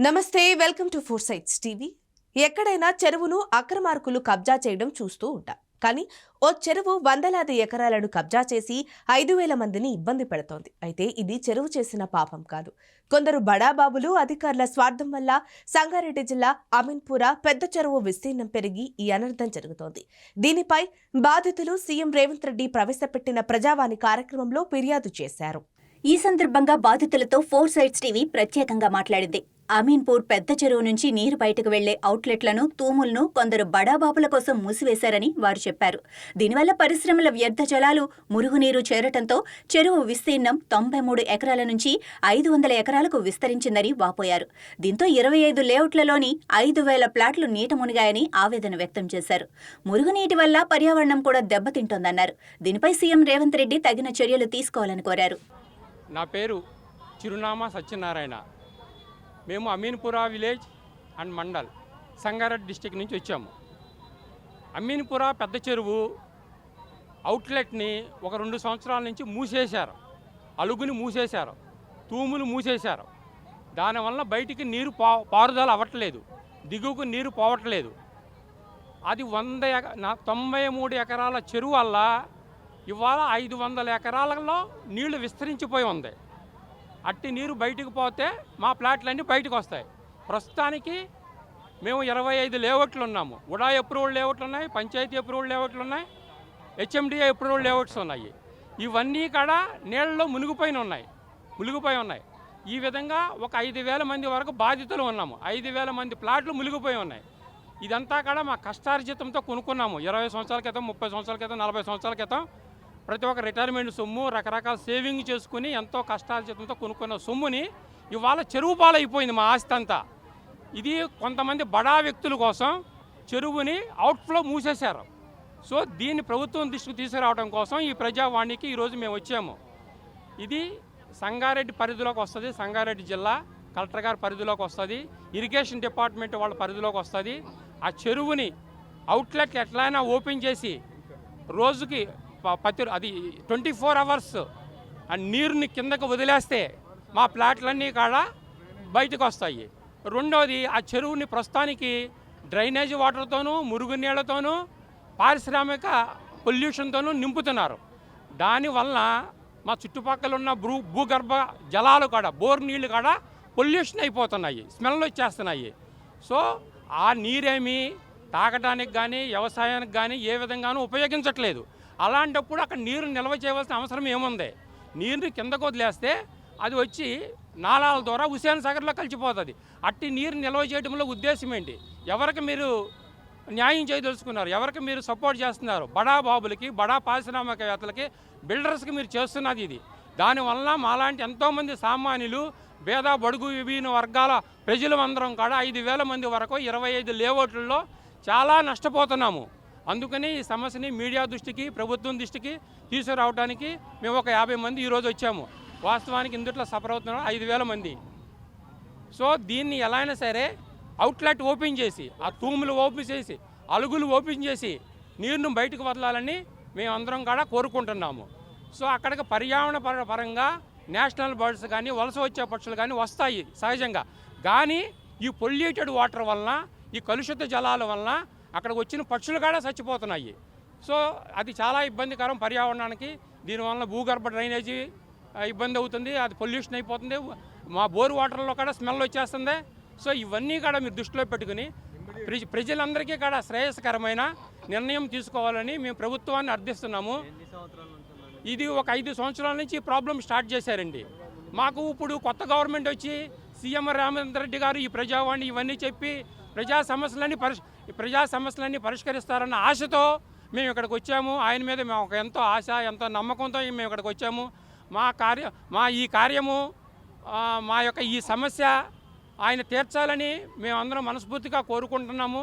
నమస్తే, welcome to four sites TV. ఎక్కడైనా చెరువును అక్రమార్కులు కబ్జా చేయడం చూస్తూ ఉంటాం. కానీ ఓ చెరువు వందలాది ఎకరాలను కబ్జా చేసి 5,000 మందిని ఇబ్బంది పెడుతోంది. అయితే ఇది చెరువు చేసిన పాపం కాదు. కొందరు బడాబాబులు అధికారుల స్వార్థం వల్ల సంగారెడ్డి జిల్లా అమీన్పుర పెద్ద చెరువు విస్తీర్ణం పెరిగి ఈ అనర్థం జరుగుతోంది. దీనిపై బాధితులు సీఎం రేవంత్ రెడ్డి ప్రవేశపెట్టిన ప్రజావాణి కార్యక్రమంలో ఫిర్యాదు చేశారు. ఈ సందర్భంగా బాధితులతో ఫోర్ సైట్స్ టీవీ ప్రత్యేకంగా మాట్లాడింది. అమీన్పూర్ పెద్ద చెరువు నుంచి నీరు బయటకు వెళ్లే అవుట్లెట్లను, తూములను కొందరు బడాబాబుల కోసం మూసివేశారని వారు చెప్పారు. దీనివల్ల పరిశ్రమల వ్యర్థ జలాలు, మురుగునీరు చేరటంతో చెరువు విస్తీర్ణం 93 ఎకరాల నుంచి 500 ఎకరాలకు విస్తరించిందని వాపోయారు. దీంతో 25 లేఅవుట్లలోని 5,000 ప్లాట్లు నీట మునిగాయని ఆవేదన వ్యక్తం చేశారు. మురుగునీటి వల్ల పర్యావరణం కూడా దెబ్బతింటోందన్నారు. దీనిపై సీఎం రేవంత్ రెడ్డి తగిన చర్యలు తీసుకోవాలని కోరారు. నా పేరు చిరునామా సత్యనారాయణ. మేము Aminpur village and mandal Sangareddy district నుంచి వచ్చాము. అమీన్పుర పెద్ద చెరువు అవుట్లెట్ని ఒక 2 సంవత్సరాల నుంచి మూసేశారు. అలుగుని మూసేశారు, తూములు మూసేశారు. దానివల్ల బయటికి నీరు పారుదల అవ్వట్లేదు, దిగువకు నీరు పోవట్లేదు. అది 93 ఎకరాల చెరువు వల్ల ఇవాళ 500 ఎకరాలలో నీళ్లు విస్తరించిపోయి ఉంది. అట్టి నీరు బయటకు పోతే మా ప్లాట్లన్నీ బయటకు వస్తాయి. ప్రస్తుతానికి మేము 25 లేఅవుట్లు ఉన్నాము. ఉడా అప్రూవల్ లేఅవుట్లు ఉన్నాయి, పంచాయతీ అప్రూవల్ లేఅవుట్లు ఉన్నాయి, హెచ్ఎండిఏ అప్రూవల్ లేఅవుట్స్ ఉన్నాయి. ఇవన్నీ కూడా నీళ్ళలో మునిగిపోయి ఉన్నాయి. ఈ విధంగా ఒక 5,000 మంది వరకు బాధితులు ఉన్నాము. 5,000 మంది ప్లాట్లు మునిగిపోయి ఉన్నాయి. ఇదంతా కూడా మా కష్టార్జితంతో కొనుక్కున్నాము. 20 సంవత్సరాల క్రితం, 30 సంవత్సరాల క్రితం, 40 సంవత్సరాల క్రితం ప్రతి ఒక్క రిటైర్మెంట్ సొమ్ము, రకరకాల సేవింగ్ చేసుకుని ఎంతో కష్టార్జితంతో కొనుక్కున్న సొమ్ముని ఇవాళ చెరువు పాలైపోయింది మా ఆస్తి అంతా. ఇది కొంతమంది బడా వ్యక్తుల కోసం చెరువుని అవుట్ఫ్లో మూసేశారు. సో దీన్ని ప్రభుత్వం దృష్టికి తీసుకురావడం కోసం ఈ ప్రజావాణికి ఈరోజు మేము వచ్చాము. ఇది సంగారెడ్డి పరిధిలోకి వస్తుంది, సంగారెడ్డి జిల్లా కలెక్టర్ గారి పరిధిలోకి వస్తుంది, ఇరిగేషన్ డిపార్ట్మెంట్ వాళ్ళ పరిధిలోకి వస్తుంది. ఆ చెరువుని అవుట్లెట్ ఎట్లయినా ఓపెన్ చేసి రోజుకి అది 24 అవర్స్ ఆ నీరుని కిందకు వదిలేస్తే మా ప్లాట్లన్నీ కూడా బయటకు వస్తాయి. రెండోది, ఆ చెరువుని ప్రస్తుతానికి డ్రైనేజ్ వాటర్తోనూ, మురుగునీళ్లతోనూ, పారిశ్రామిక పొల్యూషన్తోనూ నింపుతున్నారు. దానివల్ల మా చుట్టుపక్కల ఉన్న భూగర్భ జలాలు కూడా, బోర్ నీళ్లు కూడా పొల్యూషన్ అయిపోతున్నాయి, స్మెల్ వచ్చేస్తున్నాయి. సో ఆ నీరేమీ తాగడానికి కానీ, వ్యవసాయానికి కానీ ఏ విధంగానూ ఉపయోగించట్లేదు. అలాంటప్పుడు అక్కడ నీరు నిల్వ చేయవలసిన అవసరం ఏముంది? నీరుని కిందకు వదిలేస్తే అది వచ్చి నాలాల ద్వారా హుస్సేన్ సాగర్లో కలిసిపోతుంది. అట్టి నీరు నిల్వ చేయడంలో ఉద్దేశం ఏంటి? ఎవరికి మీరు న్యాయం చేయదలుచుకున్నారు? ఎవరికి మీరు సపోర్ట్ చేస్తున్నారు? బడా బాబులకి, బడా పారిశ్రామికవేత్తలకి, బిల్డర్స్కి మీరు చేస్తున్నది ఇది. దానివల్ల మాలాంటి ఎంతోమంది సామాన్యులు, పేద బడుగు విభిన్న వర్గాల ప్రజలు అందరం కూడా 5,000 మంది వరకు 25 లేఅవుట్లలో చాలా నష్టపోతున్నాము. అందుకని ఈ సమస్యని మీడియా దృష్టికి, ప్రభుత్వం దృష్టికి తీసుకురావడానికి మేము ఒక 50 మంది ఈరోజు వచ్చాము. వాస్తవానికి ఇందుట్లో సఫర్ అవుతున్నారు 5,000 మంది. సో దీన్ని ఎలా అయినా సరే అవుట్లెట్ ఓపెన్ చేసి, ఆ తూములు ఓపెన్ చేసి, అలుగులు ఓపెన్ చేసి నీరును బయటకు వదలాలని మేమందరం కూడా కోరుకుంటున్నాము. సో అక్కడికి పర్యావరణ పరంగా నేషనల్ బర్డ్స్ కానీ, వలస వచ్చే పక్షులు కానీ వస్తాయి సహజంగా. కానీ ఈ పొల్యూటెడ్ వాటర్ వలన, ఈ కలుషిత జలాల వలన అక్కడికి వచ్చిన పక్షులు కూడా చచ్చిపోతున్నాయి. సో అది చాలా ఇబ్బందికరం పర్యావరణానికి. దీనివల్ల భూగర్భ డ్రైనేజీ ఇబ్బంది అవుతుంది, అది పొల్యూషన్ అయిపోతుంది, మా బోర్ వాటర్లో కూడా స్మెల్ వచ్చేస్తుంది. సో ఇవన్నీ కూడా మీరు దృష్టిలో పెట్టుకుని ప్రజలందరికీ కూడా శ్రేయస్కరమైన నిర్ణయం తీసుకోవాలని మేము ప్రభుత్వాన్ని అర్థిస్తున్నాము. ఇది ఒక 5 సంవత్సరాల నుంచి ఈ ప్రాబ్లం స్టార్ట్ చేశారండి. మాకు ఇప్పుడు కొత్త గవర్నమెంట్ వచ్చి సీఎం రేవంత్ రెడ్డి గారు ఈ ప్రజావాణి ఇవన్నీ చెప్పి ప్రజా సమస్యలన్నీ పరిష్కరిస్తారన్న ఆశతో మేము ఇక్కడికి వచ్చాము. ఆయన మీద మేము ఎంతో ఆశ, ఎంతో నమ్మకంతో మేము ఇక్కడికి వచ్చాము. మా ఈ కార్యము, మా యొక్క ఈ సమస్య ఆయన తీర్చాలని మేమందరం మనస్ఫూర్తిగా కోరుకుంటున్నాము.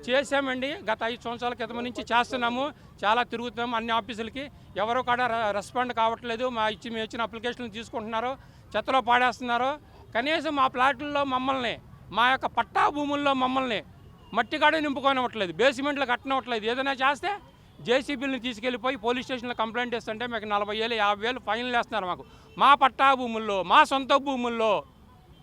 చేసామండి. గత 5 సంవత్సరాల క్రితం నుంచి చేస్తున్నాము. చాలా తిరుగుతున్నాము అన్ని ఆఫీసులకి. ఎవరో కూడా రెస్పాండ్ కావట్లేదు. మేము ఇచ్చిన అప్లికేషన్లు తీసుకుంటున్నారు, చెత్తలో పాడేస్తున్నారు. కనీసం మా ప్లాట్లలో మమ్మల్ని, మా యొక్క పట్టా భూముల్లో మమ్మల్ని మట్టి కాడ నింపుకోనివ్వట్లేదు, బేస్మెంట్లు కట్టనివ్వట్లేదు. ఏదైనా చేస్తే జేసీబీలను తీసుకెళ్ళిపోయి పోలీస్ స్టేషన్లో కంప్లైంట్ ఇస్తుంటే మాకు 40,000 50,000 ఫైన్లు వేస్తున్నారు మాకు. మా పట్టా భూముల్లో, మా సొంత భూముల్లో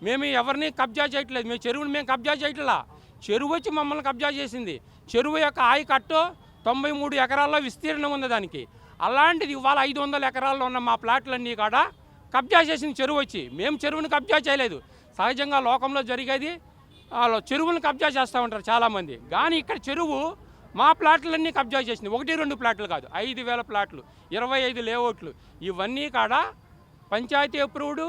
మేము ఎవరిని కబ్జా చేయట్లేదు. మేము చెరువుని మేము కబ్జా చేయట్లా. చెరువు వచ్చి మమ్మల్ని కబ్జా చేసింది. చెరువు యొక్క ఆయకట్టు 93 ఎకరాల్లో విస్తీర్ణం ఉంది దానికి. అలాంటిది ఇవాళ 500 ఎకరాల్లో ఉన్న మా ప్లాట్లన్నీ కూడా కబ్జా చేసింది చెరువు వచ్చి. మేము చెరువుని కబ్జా చేయలేదు. సహజంగా లోకంలో జరిగేది చెరువులను కబ్జా చేస్తూ ఉంటారు చాలామంది. కానీ ఇక్కడ చెరువు మా ప్లాట్లన్నీ కబ్జా చేసింది. 1-2 ప్లాట్లు కాదు, 5,000 ప్లాట్లు, 25 లేఅవుట్లు. ఇవన్నీ కాడ పంచాయతీ అప్రూవ్డ్,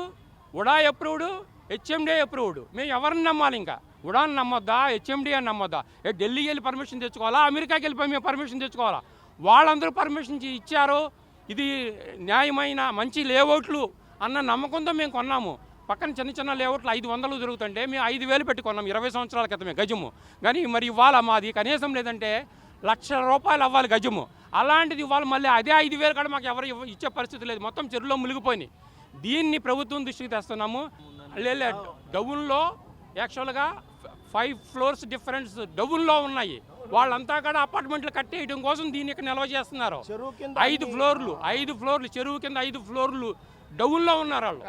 ఉడా అప్రూవ్డ్, హెచ్ఎండి అప్రూవ్డ్. మేము ఎవరిని నమ్మాలి? ఇంకా ఉడాని నమ్మొద్దా, హెచ్ఎండి అని నమ్మొద్దా? ఢిల్లీకి వెళ్ళి పర్మిషన్ తెచ్చుకోవాలా, అమెరికాకి వెళ్ళిపోయి మేము పర్మిషన్ తెచ్చుకోవాలా? వాళ్ళందరూ పర్మిషన్ ఇచ్చారు. ఇది న్యాయమైన మంచి లేఅవుట్లు అన్న నమ్మకంతో మేము కొన్నాము. పక్కన చిన్న చిన్న లేఅవుట్లు 500 దొరుకుతుంటే మేము 5,000 పెట్టి కొన్నాం 20 సంవత్సరాల క్రితమే గజము. కానీ మరి ఇవాళ మాది కనీసం లేదంటే ₹1,00,000 అవ్వాలి గజము. అలాంటిది ఇవాళ మళ్ళీ అదే 5,000 కూడా మాకు ఎవరు ఇచ్చే పరిస్థితి లేదు. మొత్తం చెరువులో మునిగిపోయినాయి. దీన్ని ప్రభుత్వం దృష్టికి తెస్తున్నాము. డౌన్లో యాక్చువల్గా 5 ఫ్లోర్స్ డిఫరెన్స్ డౌన్లో ఉన్నాయి. వాళ్ళంతా కూడా అపార్ట్మెంట్లు కట్టేయడం కోసం దీన్ని ఇక్కడ నిల్వ చేస్తున్నారు. 5 ఫ్లోర్లు చెరువు కింద 5 ఫ్లోర్లు డౌన్లో ఉన్నారు వాళ్ళు.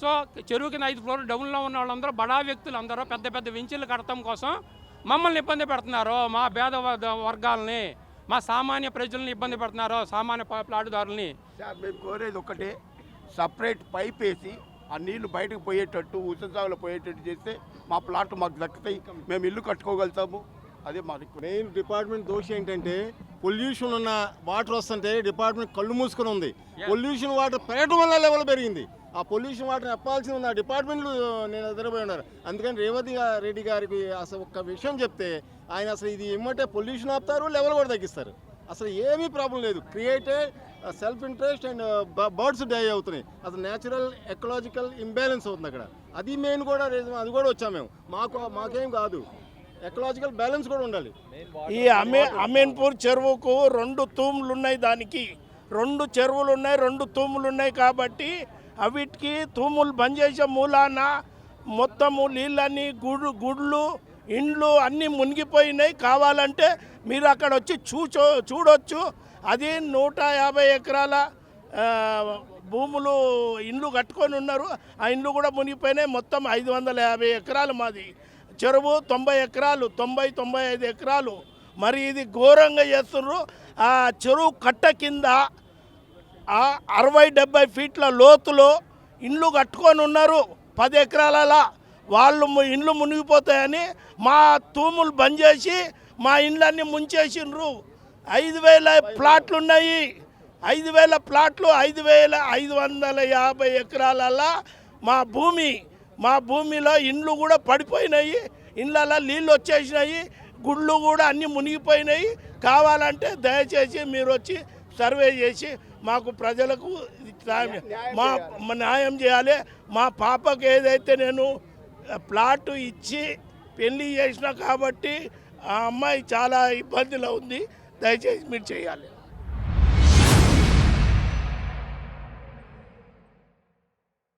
సో చెరువు కింద 5 ఫ్లోర్లు డౌన్లో ఉన్న వాళ్ళందరూ బడా వ్యక్తులు అందరూ పెద్ద పెద్ద వెంచర్లు కడటం కోసం మమ్మల్ని ఇబ్బంది పెడుతున్నారు. మా పేద వర్గాలని, మా సామాన్య ప్రజల్ని ఇబ్బంది పెడుతున్నారు, సామాన్య ప్లాటుదారుల్ని. మేము కోరేది ఒకటే, సపరేట్ పైప్ వేసి ఆ నీళ్లు బయటకు పోయేటట్టు, ఉచితాలు పోయేటట్టు చేస్తే మా ప్లాట్ మాకు దక్కుతాయి, మేము ఇల్లు కట్టుకోగలుగుతాము. అదే మా మెయిన్ డిపార్ట్మెంట్ దోషి ఏంటంటే పొల్యూషన్ ఉన్న వాటర్ వస్తుంటే డిపార్ట్మెంట్ కళ్ళు మూసుకొని ఉంది. పొల్యూషన్ వాటర్ పెరగడం వల్ల లెవెల్ పెరిగింది. ఆ పొల్యూషన్ వాటర్ చెప్పాల్సి ఉన్న డిపార్ట్మెంట్లు నేను ఎదురపోయి ఉన్నారు. అందుకని రేవంత్ రెడ్డి గారికి అసలు ఒక్క విషయం చెప్తే ఆయన అసలు ఇది ఏమంటే పొల్యూషన్ ఆపుతారు, లెవెల్ కూడా తగ్గిస్తారు. అసలు ఏమీ ప్రాబ్లం లేదు. Created self interest and birds die అవుతున్నాయి. అసలు న్యాచురల్ ఎకలాజికల్ ఇంబ్యాలెన్స్ అవుతుంది అక్కడ. అది మెయిన్ కూడా రీజన్. అది కూడా వచ్చాము మేము. మాకేం కాదు, ఎకలాజికల్ బ్యాలెన్స్ కూడా ఉండాలి. ఈ అమీన్పూర్ చెరువుకు 2 తూములు ఉన్నాయి. దానికి 2 చెరువులు ఉన్నాయి, 2 తూములు ఉన్నాయి. కాబట్టి అవిటికి తూములు బంద్ చేసే మూలాన మొత్తము నీళ్ళన్నీ గుడ్లు ఇండ్లు అన్నీ మునిగిపోయినాయి. కావాలంటే మీరు అక్కడ వచ్చి చూడొచ్చు. అది 150 ఎకరాల భూములు ఇండ్లు కట్టుకొని ఉన్నారు. ఆ ఇండ్లు కూడా మునిగిపోయినాయి. మొత్తం 550 ఎకరాలు మాది చెరువు. 90 ఎకరాలు, 90-95 ఎకరాలు. మరి ఇది ఘోరంగా చేస్తున్నారు. ఆ చెరువు కట్ట కింద 60-70 ఫీట్ల లోతులో ఇండ్లు కట్టుకొని ఉన్నారు. 10 ఎకరాల వాళ్ళు ఇండ్లు మునిగిపోతాయని మా తూములు బంద్ చేసి మా ఇండ్లన్నీ ముంచేసిండ్రు. 5,000 ప్లాట్లు ఉన్నాయి. 5,000 ప్లాట్లు, 5,550 ఎకరాల మా భూమిలో ఇండ్లు కూడా పడిపోయినాయి. ఇండ్లలో నీళ్ళు వచ్చేసినాయి. గుళ్ళు కూడా అన్నీ మునిగిపోయినాయి. కావాలంటే దయచేసి మీరు వచ్చి సర్వే చేసి మాకు ప్రజలకు న్యాయం చేయాలి. మా పాపకు ఏదైతే నేను ప్లాట్ ఇచ్చి పెళ్లి చేసిన కాబట్టి ఆ అమ్మాయి చాలా ఇబ్బందిలో ఉంది. దయచేసి మీరు చేయాలి.